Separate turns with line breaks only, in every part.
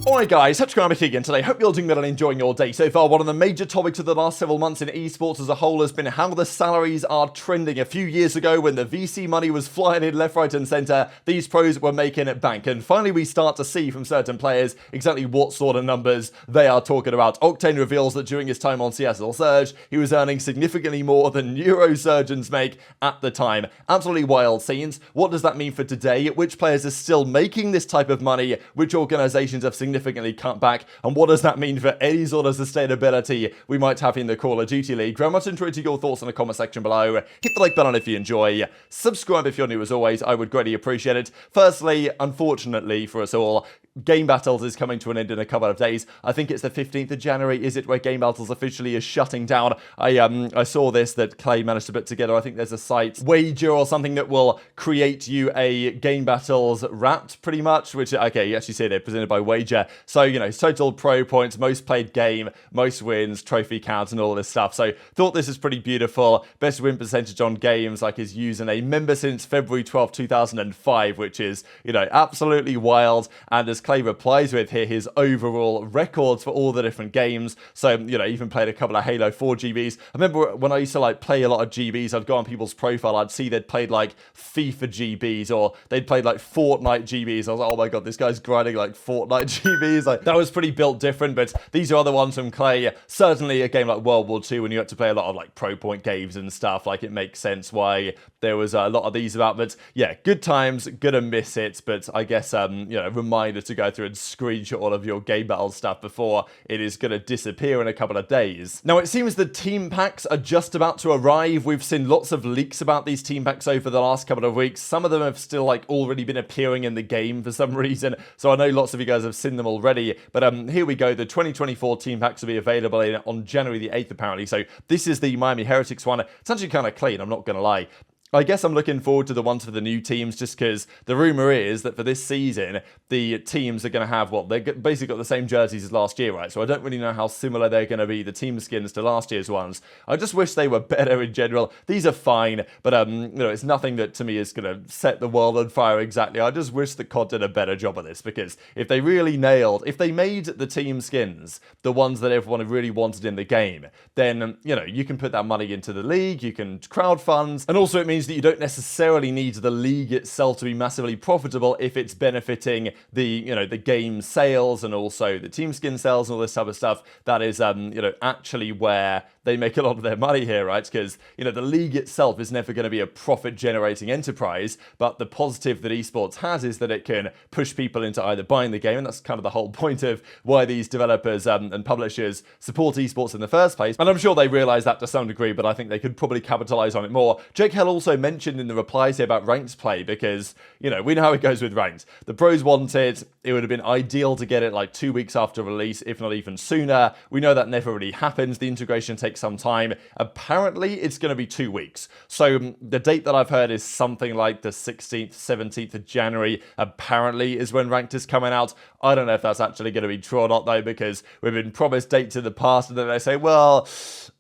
Alright guys, Scrappy again today. Hope you're doing well and enjoying your day so far. One of the major topics of the last several months in esports as a whole has been how the salaries are trending. A few years ago when the VC money was flying in left, right and centre, these pros were making it bank. And finally we start to see from certain players exactly what sort of numbers they are talking about. Octane reveals that during his time on CDL Surge, he was earning significantly more than neurosurgeons make at the time. Absolutely wild scenes. What does that mean for today? Which players are still making this type of money? Which organisations have significantly cut back, and what does that mean for any sort of sustainability we might have in the Call of Duty League? Very much enjoyed your thoughts in the comment section below. Hit the like button if you enjoy. Subscribe if you're new as always. I would greatly appreciate it. Firstly, unfortunately for us all, Gamebattles is coming to an end in a couple of days. I think it's the 15th of January, is it, where Gamebattles officially is shutting down. I saw this, that Clay managed to put together. I think there's a site, Wager or something, that will create you a Gamebattles Wrapped, pretty much, which, okay, you actually see it presented by Wager. So, you know, total pro points, most played game, most wins, trophy counts, and all this stuff. So, thought this is pretty beautiful. Best win percentage on games, like his username, member since February 12, 2005, which is, you know, absolutely wild. And as Clay replies with here, his overall records for all the different games. So, you know, even played a couple of Halo 4 GBs. I remember when I used to like play a lot of GBs, I'd go on people's profile, I'd see they'd played like FIFA GBs or they'd played like Fortnite GBs. I was like, oh my god, this guy's grinding like Fortnite GBs. Like, that was pretty built different, but these are other ones from Clay. Certainly a game like World War II, when you had to play a lot of like pro point games and stuff, like it makes sense why there was a lot of these about. But yeah, good times, gonna miss it, but I guess you know, reminder to go through and screenshot all of your Gamebattles stuff before it is going to disappear in a couple of days. Now, it seems the team packs are just about to arrive. We've seen lots of leaks about these team packs over the last couple of weeks. Some of them have still like already been appearing in the game for some reason, so I know lots of you guys have seen them already. But here we go. The 2024 team packs will be available on January the 8th apparently. So this is the Miami Heretics one. It's actually kind of clean, I'm not going to lie. I guess I'm looking forward to the ones for the new teams, just because the rumour is that for this season, the teams are going to have, well, they've basically got the same jerseys as last year, right? So I don't really know how similar they're going to be, the team skins, to last year's ones. I just wish they were better in general. These are fine, but, you know, it's nothing that to me is going to set the world on fire exactly. I just wish that COD did a better job of this, because if they really nailed, if they made the team skins the ones that everyone really wanted in the game, then, you know, you can put that money into the league, you can crowdfund, and also it means that you don't necessarily need the league itself to be massively profitable if it's benefiting the, you know, the game sales and also the team skin sales and all this type of stuff. That is, you know, actually where they make a lot of their money here, right? Because, you know, the league itself is never going to be a profit-generating enterprise, but the positive that esports has is that it can push people into either buying the game, and that's kind of the whole point of why these developers and publishers support esports in the first place. And I'm sure they realise that to some degree, but I think they could probably capitalise on it more. Jake Hell also mentioned in the replies here about ranked play, because, you know, we know how it goes with ranked. The pros want it. It would have been ideal to get it like 2 weeks after release, if not even sooner. We know that never really happens. The integration takes some time. Apparently, it's going to be 2 weeks. So the date that I've heard is something like the 16th, 17th of January, apparently, is when ranked is coming out. I don't know if that's actually going to be true or not, though, because we've been promised dates in the past, and then they say, well,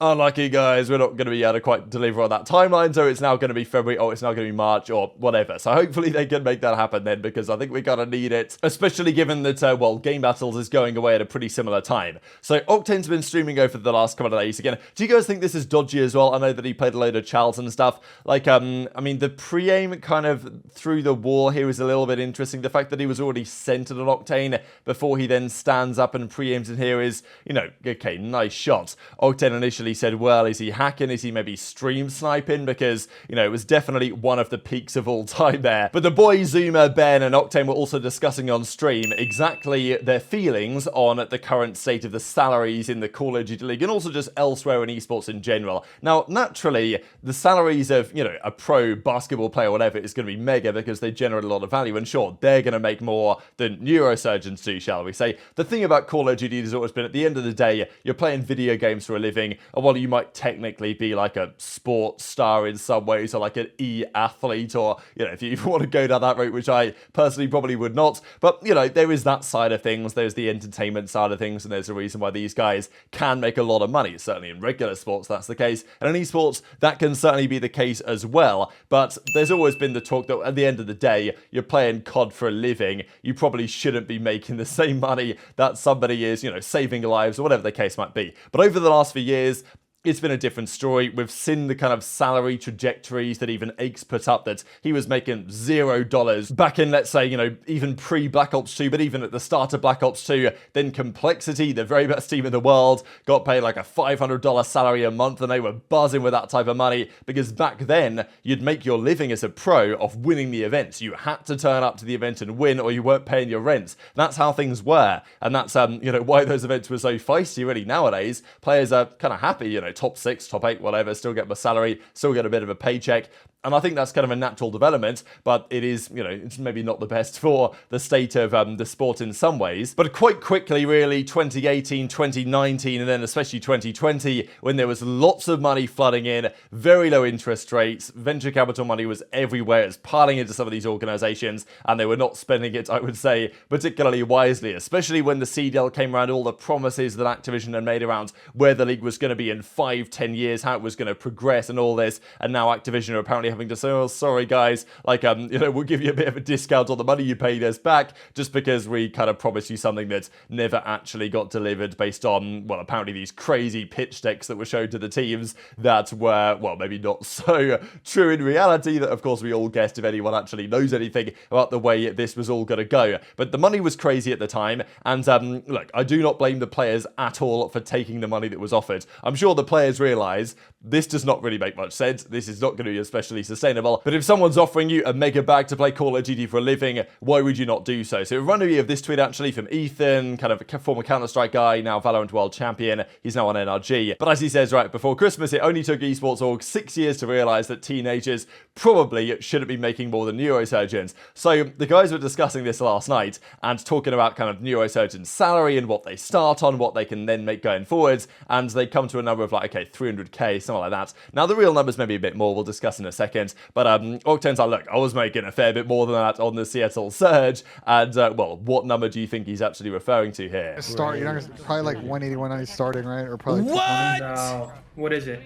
unlucky guys, we're not going to be able to quite deliver on that timeline, so it's now going to be February, or it's now going to be March, or whatever. So hopefully they can make that happen then, because I think we're going to need it, especially given that, well, Gamebattles is going away at a pretty similar time. So Octane's been streaming over the last couple of days. Again, do you guys think this is dodgy as well? I know that he played a load of Charles and stuff. Like, I mean, the pre-aim kind of through the wall here is a little bit interesting. The fact that he was already centered on Octane before he then stands up and pre-aims in here is, you know, okay, nice shot. Octane initially said, well, is he hacking? Is he maybe stream sniping? Because, you know, it was definitely one of the peaks of all time there. But the boys Zuma, Ben, and Octane were also discussing on stream exactly their feelings on the current state of the salaries in the Call of Duty League, and also just elsewhere in esports in general. Now, naturally, the salaries of, you know, a pro basketball player or whatever is going to be mega because they generate a lot of value, and sure, they're going to make more than neurosurgeons do, shall we say. The thing about Call of Duty has always been, at the end of the day, you're playing video games for a living, and while you might technically be like a sports star in some ways, to like an e-athlete, or, you know, if you even want to go down that route, which I personally probably would not. But, you know, there is that side of things. There's the entertainment side of things, and there's a reason why these guys can make a lot of money. Certainly in regular sports, that's the case. And in esports, that can certainly be the case as well. But there's always been the talk that at the end of the day, you're playing COD for a living. You probably shouldn't be making the same money that somebody is, you know, saving lives or whatever the case might be. But over the last few years, it's been a different story. We've seen the kind of salary trajectories that even Aches put up, that he was making $0 back in, let's say, you know, even pre-Black Ops 2, but even at the start of Black Ops 2. Then Complexity, the very best team in the world, got paid like a $500 salary a month, and they were buzzing with that type of money, because back then, you'd make your living as a pro off winning the events. You had to turn up to the event and win, or you weren't paying your rent. That's how things were, and that's, you know, why those events were so feisty, really. Nowadays, players are kind of happy, you know, top 6, top 8, whatever, still get my salary, still get a bit of a paycheck. And I think that's kind of a natural development, but it is, you know, it's maybe not the best for the state of the sport in some ways. But quite quickly, really, 2018, 2019, and then especially 2020, when there was lots of money flooding in, very low interest rates, venture capital money was everywhere. It's piling into some of these organizations, and they were not spending it, I would say, particularly wisely, especially when the CDL came around, all the promises that Activision had made around where the league was going to be in 5-10 years, how it was going to progress and all this. And now Activision are apparently having to say, oh, sorry guys, like, you know, we'll give you a bit of a discount on the money you paid us back, just because we kind of promised you something that never actually got delivered, based on, well, apparently these crazy pitch decks that were shown to the teams that were, well, maybe not so true in reality, that of course we all guessed, if anyone actually knows anything about the way this was all going to go. But the money was crazy at the time, and look, I do not blame the players at all for taking the money that was offered. I'm sure the players realize this does not really make much sense. This is not going to be especially sustainable. But if someone's offering you a mega bag to play Call of Duty for a living, why would you not do so? So it reminded me of this tweet actually from Ethan, kind of a former Counter-Strike guy, now Valorant World Champion. He's now on NRG. But as he says, right before Christmas, it only took esports org 6 years to realize that teenagers probably shouldn't be making more than neurosurgeons. So the guys were discussing this last night and talking about kind of neurosurgeons' salary and what they start on, what they can then make going forwards. And they come to a number of like, okay, 300k, something like that. Now the real numbers may be a bit more, we'll discuss in a second. But Octane's like, look, I was making a fair bit more than that on the Seattle Surge. And well, what number do you think he's actually referring to here?
Start, you're not gonna, probably like 180, 190 starting, right? Or probably
what?
No.
What is it?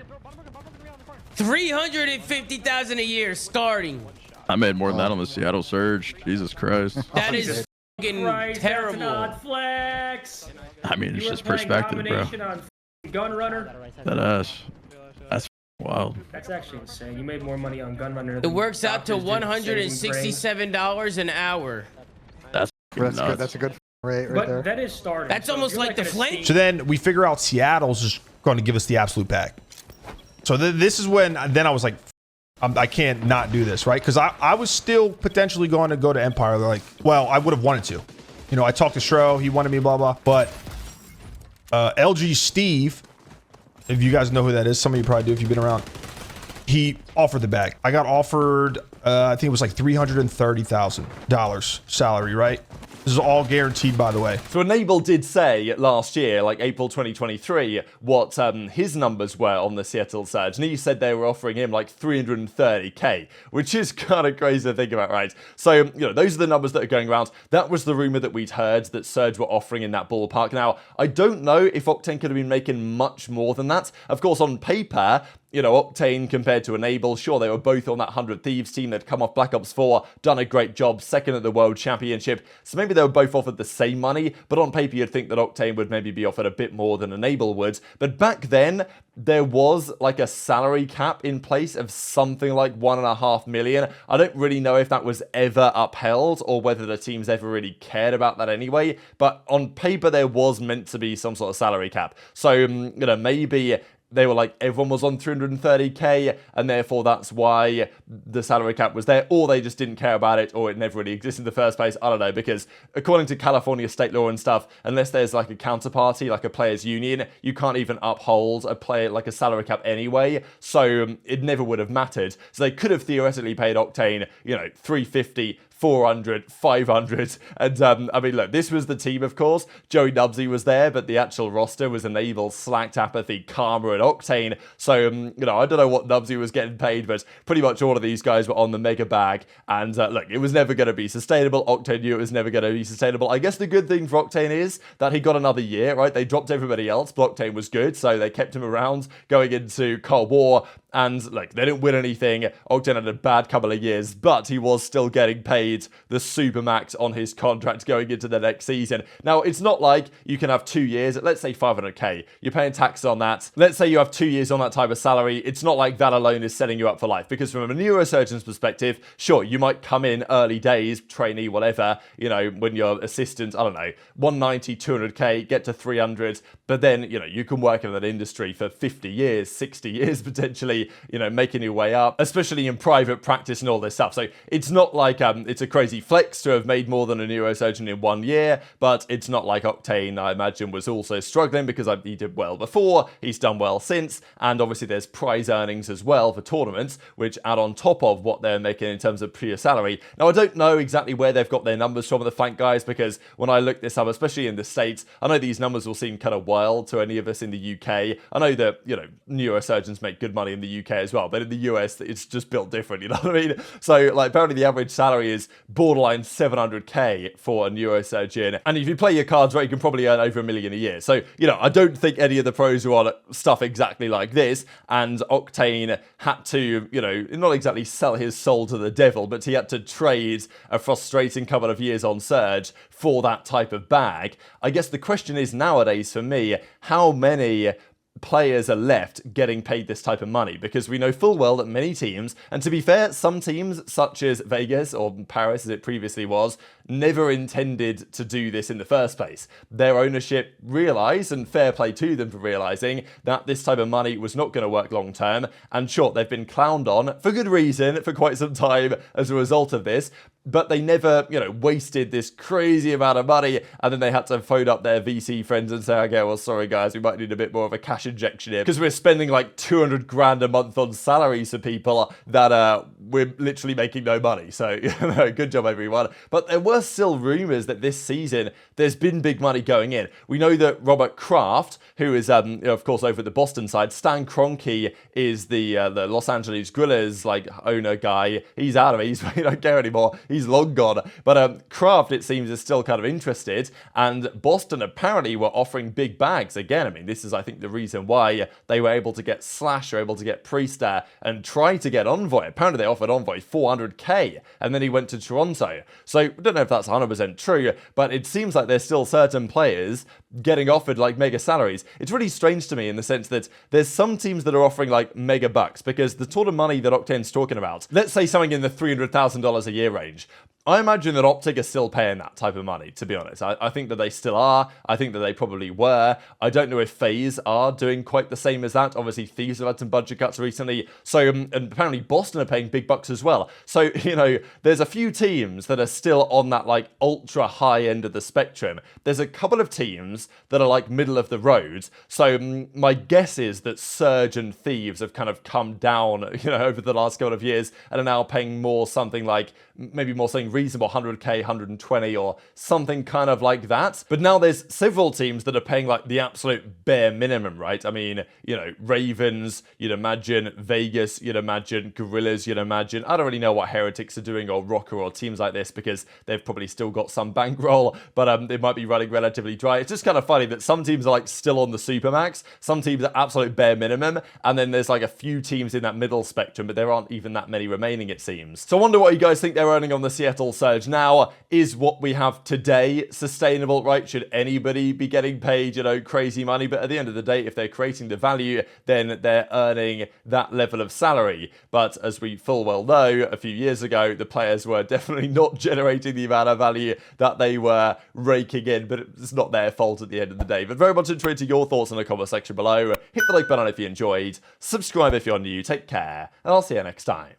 350,000 a year starting.
I made more than that on the Seattle Surge. Jesus Christ.
That is fucking terrible.
Not flex.
I mean, it's just perspective, bro.
On Gun Runner.
That ass. That's wild.
That's actually insane. You made more money on Gun Runner.
It works out to $167 an hour.
That's
nuts.
Good.
That's a good rate right there.
That is starting.
That's so almost like the flame.
So then we figure out Seattle's just going to give us the absolute pack. So this is when then I was like, I can't not do this, right? Because I was still potentially going to go to Empire. They're like, well, I would have wanted to. You know, I talked to Shro, he wanted me, blah, blah. But LG Steve, if you guys know who that is, some of you probably do if you've been around, he offered the bag. I got offered, I think it was like $330,000 salary, right? This is all guaranteed, by the way.
So Enable did say last year, like April 2023, what his numbers were on the Seattle Surge. And he said they were offering him like 330k, which is kind of crazy to think about, right? So, you know, those are the numbers that are going around. That was the rumor that we'd heard that Surge were offering in that ballpark. Now, I don't know if Octane could have been making much more than that. Of course, on paper, you know, Octane compared to Enable, sure, they were both on that 100 Thieves team. They'd come off Black Ops 4, done a great job, second at the World Championship. So maybe they were both offered the same money, but on paper you'd think that Octane would maybe be offered a bit more than Enable would. But back then, there was like a salary cap in place of something like $1.5 million. I don't really know if that was ever upheld or whether the teams ever really cared about that anyway. But on paper, there was meant to be some sort of salary cap. So, you know, maybe they were like, everyone was on 330k, and therefore that's why the salary cap was there, or they just didn't care about it, or it never really existed in the first place. I don't know, because according to California state law and stuff, unless there's like a counterparty, like a players union, you can't even uphold a player like a salary cap anyway. So it never would have mattered. So they could have theoretically paid Octane, you know, 350, 400, 500. And I mean, look, this was the team, of course. Joey Nubsy was there, but the actual roster was Enable, Slacked, Apathy, Karma, and Octane. So, you know, I don't know what Nubsy was getting paid, but pretty much all of these guys were on the mega bag. And look, it was never going to be sustainable. Octane knew it was never going to be sustainable. I guess the good thing for Octane is that he got another year, right? They dropped everybody else, but Octane was good, so they kept him around going into Cold War. And like, they didn't win anything. Octane had a bad couple of years, but he was still getting paid the supermax on his contract going into the next season. Now, it's not like you can have 2 years at, let's say, 500k. You're paying taxes on that. Let's say you have 2 years on that type of salary. It's not like that alone is setting you up for life, because from a neurosurgeon's perspective, sure, you might come in early days, trainee, whatever, you know, when you're assistant, I don't know, 190, 200k, get to 300, but then, you know, you can work in that industry for 50 years, 60 years potentially, you know, making your way up, especially in private practice and all this stuff. So it's not like it's a crazy flex to have made more than a neurosurgeon in 1 year, but it's not like Octane, I imagine, was also struggling, because he did well before, he's done well since, and obviously there's prize earnings as well for tournaments, which add on top of what they're making in terms of pure salary. Now, I don't know exactly where they've got their numbers from, the Flank guys, because when I look this up, especially in the States, I know these numbers will seem kind of wild to any of us in the UK. I know that, you know, neurosurgeons make good money in the UK as well, but in the US, it's just built different, you know what I mean? So, like, apparently the average salary is borderline 700k for a neurosurgeon, and if you play your cards right, you can probably earn over $1 million a year. So, you know, I don't think any of the pros are on stuff exactly like this, and Octane had to, you know, not exactly sell his soul to the devil, but he had to trade a frustrating couple of years on Surge for that type of bag. I guess the question is nowadays for me, how many players are left getting paid this type of money? Because we know full well that many teams, and to be fair, some teams such as Vegas or Paris as it previously was, never intended to do this in the first place. Their ownership realised, and fair play to them for realising, that this type of money was not going to work long term, and sure, they've been clowned on for good reason for quite some time as a result of this, but they never, you know, wasted this crazy amount of money, and then they had to phone up their VC friends and say, okay, well, sorry guys, we might need a bit more of a cash injection here, because we're spending like 200 grand a month on salaries for people that we're literally making no money. So, you know, good job everyone. But there were still rumours that this season there's been big money going in. We know that Robert Kraft, who is, you know, of course, over the Boston side, Stan Kroenke is the Los Angeles Guerrillas, like, owner guy. He's out of it. He don't care anymore. He's long gone. But Kraft, it seems, is still kind of interested. And Boston apparently were offering big bags. Again, I mean, this is, I think, the reason why they were able to get Slash, or able to get Priestahh, and try to get Envoy. Apparently, they offered Envoy 400k, and then he went to Toronto. So, I don't know if that's 100% true, but it seems like there's still certain players getting offered like mega salaries. It's really strange to me in the sense that there's some teams that are offering like mega bucks, because the sort of money that Octane's talking about, let's say something in the $300,000 a year range, I imagine that OpTic are still paying that type of money, to be honest. I think that they still are. I think that they probably were. I don't know if FaZe are doing quite the same as that. Obviously, Thieves have had some budget cuts recently. So, and apparently Boston are paying big bucks as well. So, you know, there's a few teams that are still on that, like, ultra high end of the spectrum. There's a couple of teams that are, like, middle of the road. So, my guess is that Surge and Thieves have kind of come down, you know, over the last couple of years, and are now paying more something like, maybe more something reasonable, 100k, 120, or something kind of like that. But now there's several teams that are paying like the absolute bare minimum, right? I mean, you know, Ravens, you'd imagine, Vegas, you'd imagine, Gorillas, you'd imagine. I don't really know what Heretics are doing, or Rocker, or teams like this, because they've probably still got some bankroll, but they might be running relatively dry. It's just kind of funny that some teams are like still on the supermax, some teams are absolute bare minimum, and then there's like a few teams in that middle spectrum, but there aren't even that many remaining, it seems. So I wonder what you guys think they're earning on the Seattle Surge now. Is what we have today sustainable, right? Should anybody be getting paid, you know, crazy money? But at the end of the day, if they're creating the value, then they're earning that level of salary. But as we full well know, a few years ago, the players were definitely not generating the amount of value that they were raking in, but it's not their fault at the end of the day. But very much interested your thoughts in the comment section below. Hit the like button if you enjoyed, subscribe if you're new, take care, and I'll see you next time.